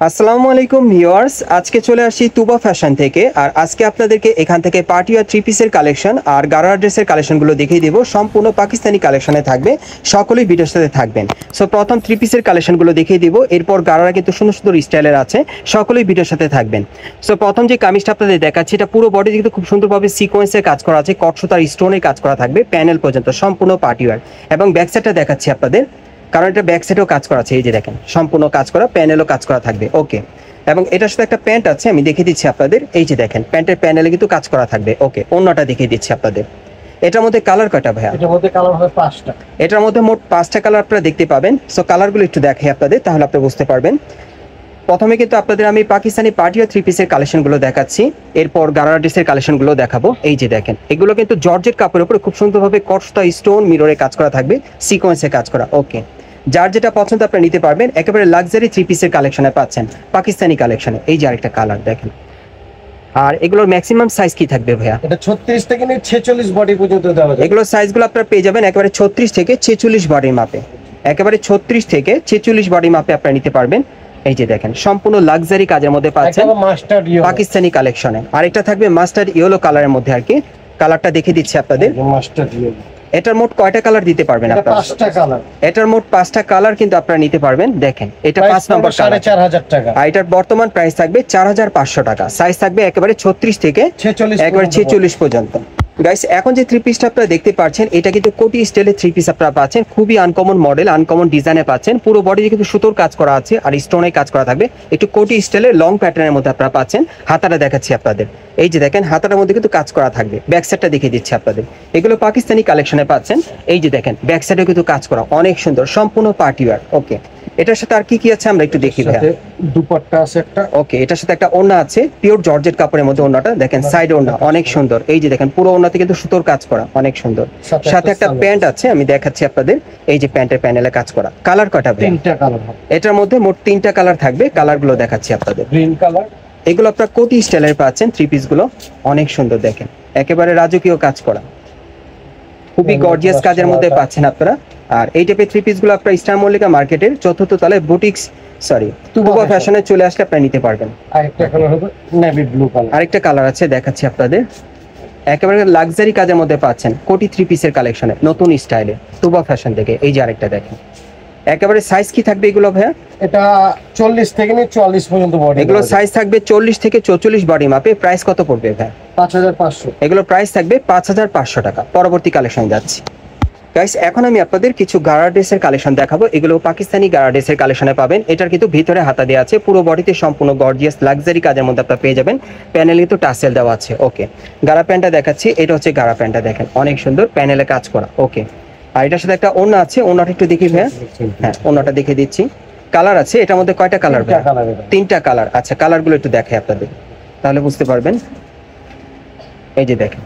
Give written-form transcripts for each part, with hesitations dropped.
আসসালামু আলাইকুম ভিউয়ার্স, আজকে চলে আসছি তুবা ফ্যাশন থেকে। আর আজকে আপনাদেরকে এখান থেকে পার্টি আর থ্রি পিসের কালেকশন আর গারারা ড্রেসের কালেকশনগুলো দেখিয়ে দেবো। সম্পূর্ণ পাকিস্তানি কালেকশনে থাকবে, সকলেই ভিডিওর সাথে থাকবেন। সো প্রথম থ্রি পিসের কালেকশনগুলো দেখিয়ে দিব, এরপর গারারা কিন্তু সুন্দর সুন্দর স্টাইলের আছে, সকলেই ভিডিওর সাথে থাকবেন। সো প্রথম যে কামিজটা আপনাদের দেখাচ্ছি, এটা পুরো বডি কিন্তু খুব সুন্দরভাবে সিকোয়েন্সের কাজ করা আছে, কট সুতার স্টোনের কাজ করা থাকবে প্যানেল পর্যন্ত, সম্পূর্ণ পার্টি ওয়্যার। এবং ব্যাক সাইডটা দেখাচ্ছি আপনাদের, কারণ এটা ব্যাক সাইডেও কাজ করা আছে, এই যে দেখেন সম্পূর্ণ কাজ করা, প্যানেলও কাজ করা থাকবে। ওকে, এবং এটার সাথে একটা প্যান্ট আছে, আমি দেখিয়ে দিচ্ছি আপনাদের। এই যে দেখেন প্যান্টের প্যানেলে কিন্তু কাজ করা থাকবে। ওকে, অন্যটা দেখিয়ে দিচ্ছি আপনাদের। এটার মধ্যে কালার কয়টা ভাইয়া? এটার মধ্যে কালার হবে 5টা। এটার মধ্যে মোট 5টা কালার আপনারা দেখতে পাবেন। সো কালারগুলো একটু দেখাই আপনাদের, তাহলে আপনি বুঝতে পারবেন। প্রথমে কিন্তু আপনাদের আমি পাকিস্তানি পার্টি আর থ্রি পিসের কালেকশনগুলো দেখাচ্ছি, এরপর গারারা ড্রেসের কালেকশনগুলো দেখাবো। এই যে দেখেন, এগুলো কিন্তু জর্জেট কাপড়ের উপরে খুব সুন্দরভাবে কটসুতা স্টোন মিররে কাজ করা থাকবে, সিকোয়েন্সে কাজ করা। ওকে, যার যেটা পছন্দ আপনারা নিতে পারবেন। একেবারে লাক্সারি থ্রি পিসের কালেকশনে পাচ্ছেন পাকিস্তানি কালেকশনে। এই যে আরেকটা কালার দেখেন। আর এগুলোর ম্যাক্সিমাম সাইজ কি থাকবে ভাইয়া? এটা 36 থেকে নিয়ে 46 বডি পর্যন্ত দেওয়া যায়। এগুলোর সাইজগুলো আপনারা পেয়ে যাবেন একেবারে 36 থেকে 46 বডির মাপে, একেবারে 36 থেকে 46 বডি মাপে আপনারা নিতে পারবেন। এই যে দেখেন সম্পূর্ণ লাক্সারি কাজের মধ্যে পাচ্ছেন মাস্টার্ড ইয়েলো পাকিস্তানি কালেকশনে। আর এটা থাকবে মাস্টার্ড ইয়েলো কালারের মধ্যে আর কি। কালারটা দেখে দিচ্ছি আপনাদের। Mustard yellow. এটার মোট কয়টা কালার দিতে পারবেন এটা আপনারা? 5টা কালার। এটার মোট 5টা কালার কিন্তু আপনারা নিতে পারবেন। দেখেন এটা 5 নম্বর কালার, 4500 টাকা। আর এটার বর্তমান প্রাইস থাকবে 4500 টাকা। সাইজ থাকবে একেবারে 36 থেকে 46 একেবারে 46 পর্যন্ত। গাইস, এখন যে থ্রি পিসটা আপনারা দেখতে পাচ্ছেন, এটা কিন্তু কোটি স্টাইলের থ্রি পিস আপনারা পাচ্ছেন। খুবই আনকমন মডেল, আনকমন ডিজাইনে পাচ্ছেন। পুরো বডিতে কিন্তু সুতোর কাজ করা আছে আর স্টোনে কাজ করা থাকবে। একটু কোটি স্টাইলের লং প্যাটার্নের মধ্যে আপনারা পাচ্ছেন। হাতাটা দেখাচ্ছি আপনাদের। এই যে দেখেন হাতাটার মধ্যে কিন্তু কাজ করা থাকবে। ব্যাক সাইডটা দেখিয়ে দিচ্ছি আপনাদের। এগুলো পাকিস্তানি কালেকশনে পাচ্ছেন। এই যে দেখেন ব্যাক সাইডে কিন্তু কাজ করা অনেক সুন্দর, সম্পূর্ণ পার্টি ওয়্যার। ওকে, এটার সাথে আর কি কি আছে আমরা একটু দেখি ভাইয়া। দুপাট্টা আছে একটা। ওকে, এটার সাথে একটা ওড়না আছে, পিওর জর্জেট কাপড়ের মধ্যে ওড়নাটা দেখেন, সাইড ওড়না অনেক সুন্দর। এই যে দেখেন পুরো ওড়নাতে কিন্তু সুতোর কাজ করা অনেক সুন্দর। সাথে একটা প্যান্ট আছে, আমি দেখাচ্ছি আপনাদের। এই যে প্যান্টের প্যানেলে কাজ করা। কালার কয়টা ভাই? 3টা কালার হবে। এটার মধ্যে মোট 3টা কালার থাকবে। কালারগুলো দেখাচ্ছি আপনাদের। Green colour. এগুলো আপনারা কোটি স্টাইলের পাচ্ছেন। থ্রি পিস গুলো অনেক সুন্দর, দেখেন একেবারে রাজকীয় কাজ করা, খুবই গর্জিয়াস কাজের মধ্যে পাচ্ছেন আপনারা। আর এই টাইপের থ্রি পিস গুলো আপনারা স্টার মল্লিকা মার্কেটের 4র্থ তলায় বুটিক্স তুবা ফ্যাশনে চলে আসলে আপনারা নিতে পারবেন। আরেকটা কালার হবে নেভি ব্লু কালার। আরেকটা কালার আছে, দেখাচ্ছি আপনাদের। একেবারে লাক্সারি কাজের মধ্যে পাচ্ছেন কোটি থ্রি পিসের কালেকশনে নতুন স্টাইলে তুবা ফ্যাশন থেকে। এই যে আরেকটা দেখেন। একেবারে সাইজ কি থাকবে এগুলো ভাইয়া? এটা 40 থেকে নিয়ে 44 পর্যন্ত বডি। এগুলো সাইজ থাকবে 40 থেকে 44 বডি মাপে। প্রাইস কত পড়বে ভাই? 5500। এগুলো প্রাইস থাকবে 5500 টাকা। পরবর্তী কালেকশন যাচ্ছি। গাইস, এখন আমি আপনাদের কিছু গারা ড্রেসের কালেকশন দেখাবো। এগুলো পাকিস্তানি গারা ড্রেসের কালেকশনে পাবেন। এটার কিন্তু ভিতরে হাতা দেওয়া আছে, পুরো বডিতে সম্পূর্ণ গর্জিয়াস লাক্সারি কাজের মধ্যে আপনারা পেয়ে যাবেন। প্যানেলে কিন্তু টাসেল দেওয়া আছে। ওকে, গারা প্যান্টটা দেখাচ্ছি। এটা হচ্ছে গারা প্যান্টটা, দেখেন অনেক সুন্দর, প্যানেলে কাজ করা। ওকে, আর এটার সাথে একটা ওড়না আছে, ওড়নাটা একটু দেখি ভাইয়া। হ্যাঁ, ওড়নাটা দেখে দিচ্ছি। কালার আছে এটার মধ্যে কয়টা কালার? 3টা কালার। আচ্ছা, কালারগুলো একটু দেখাই আপনাদের, তাহলে বুঝতে পারবেন। এই যে দেখেন,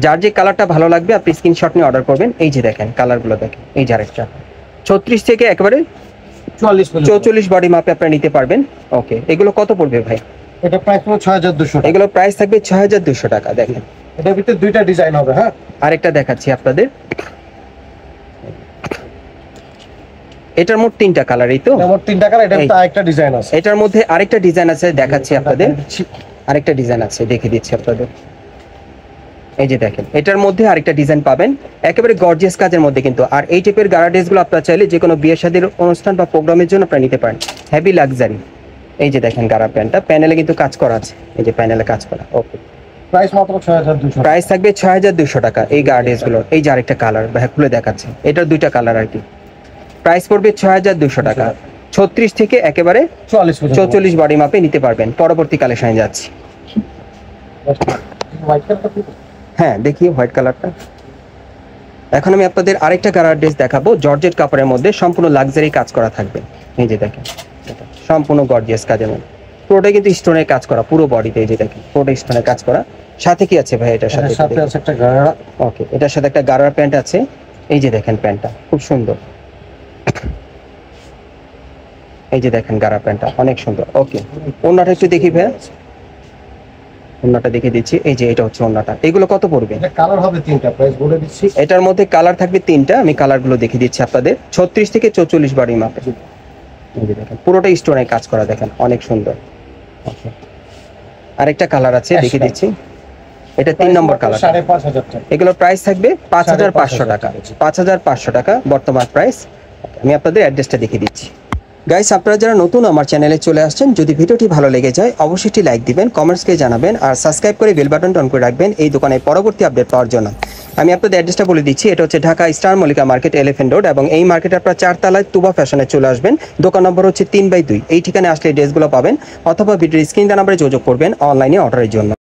যার যে কালারটা ভালো লাগবে আপনি স্ক্রিনশট নিয়ে অর্ডার করবেন। এই যে দেখেন কালারগুলো দেখেন। এই যে আরেকটা 36 থেকে একেবারে 44 বডি মাপে আপনারা নিতে পারবেন। ওকে, এগুলো কত পড়বে ভাই? এটা প্রাইস হলো 6200 টাকা। এগুলো প্রাইস থাকবে 6200 টাকা। দেখেন এটার ভিতরে 2টা ডিজাইন হবে। হ্যাঁ, আরেকটা দেখাচ্ছি আপনাদের। এটার মোট 3টা কালার। এই তো মোট 3টা কালার। এটার ভিতরে আরেকটা ডিজাইন আছে। এটার মধ্যে আরেকটা ডিজাইন আছে, দেখাচ্ছি আপনাদের। আরেকটা ডিজাইন আছে, দেখে দিচ্ছি আপনাদের। এই যে দেখেন, এটার মধ্যে আরেকটা ডিজাইন পাবেন, একেবারে গর্জিয়াস কাজের মধ্যে কিন্তু। আর এই টাইপের গারা ড্রেসগুলো আপনারা চাইলে যে কোনো বিয়ে শাদীর অনুষ্ঠান বা প্রোগ্রামের জন্য আপনারা নিতে পারেন। Heavy luxury. এই যে দেখেন গারা প্যান্টটা, প্যানেলে কিন্তু কাজ করা আছে। এই যে প্যানেলে কাজ করা। ওকে, প্রাইস মাত্র 6200। প্রাইস থাকবে 6200 টাকা এই গারা ড্রেসগুলো। এই যে আরেকটা কালার ভাই খুলে দেখাচ্ছে, এটার 2টা কালার আর কি। প্রাইস পড়বে 6200 টাকা। 36 থেকে একেবারে 44 বডি মাপে নিতে পারবেন। পরবর্তী কালেকশনে যাচ্ছি। হ্যাঁ, দেখি হোয়াইট কালারটা। এখন আমি আপনাদের আরেকটা কালার ড্রেস দেখাবো, জর্জেট কাপড়ের মধ্যে সম্পূর্ণ লাক্সারি কাজ করা থাকবে। এই যে দেখেন, সম্পূর্ণ গর্জিয়াস কাজের মধ্যে, পুরোটা কিন্তু স্টোনের কাজ করা পুরো বডিতে। এই যে দেখেন পুরোটা স্টোনের কাজ করা। সাথে কি আছে ভাই এটার সাথে? সাথে আছে একটা গারা। ওকে, এটার সাথে একটা গারার প্যান্ট আছে। এই যে দেখেন প্যান্টটা খুব সুন্দর। এই যে দেখেন গারা প্যান্টটা অনেক সুন্দর। ওকে, ওড়নাটা একটু দেখি ভাই। ওড়নাটা দেখে দিচ্ছি। এই যে এটা হচ্ছে ওড়নাটা। এগুলো কত পড়বে? এটা কালার হবে 3টা, প্রাইস বলে দিচ্ছি। এটার মধ্যে কালার থাকবে 3টা, আমি কালারগুলো দেখে দিচ্ছি আপনাদের। 36 থেকে 44 বডি মাপে। এই যে দেখেন পুরোটা স্টোনের কাজ করা, দেখেন অনেক সুন্দর। আরেকটা কালার আছে দেখিয়ে দিচ্ছি, এটা 3 নম্বর কালার। 5,500 টাকা। এগুলোর প্রাইস থাকবে 5,500 টাকা। 5,500 টাকা বর্তমান প্রাইস। আমি আপনাদের অ্যাড্রেসটা দেখিয়ে দিচ্ছি। গাইস, আপনারা যারা নতুন আমার চ্যানেলে চলে আসছেন, যদি ভিডিওটি ভালো লেগে যায় অবশ্যই একটি লাইক দিবেন, কমেন্টসকে জানাবেন আর সাবস্ক্রাইব করে বেল বাটনটা অন করে রাখবেন এই দোকানের পরবর্তী আপডেট পাওয়ার জন্য। আমি আপনাদের অ্যাড্রেসটা বলে দিচ্ছি, এটা হচ্ছে Dhaka star Mallika market, elephant road, এবং এই মার্কেটে আপনারা 4 তলায় তুবা ফ্যাশনে চলে আসবেন। দোকান নম্বর হচ্ছে 3/2। এই ঠিকানায় আসলে ড্রেসগুলো পাবেন, অথবা ভিডিওর স্ক্রিন নাম্বারে যোগাযোগ করবেন অনলাইনে অর্ডারের জন্য।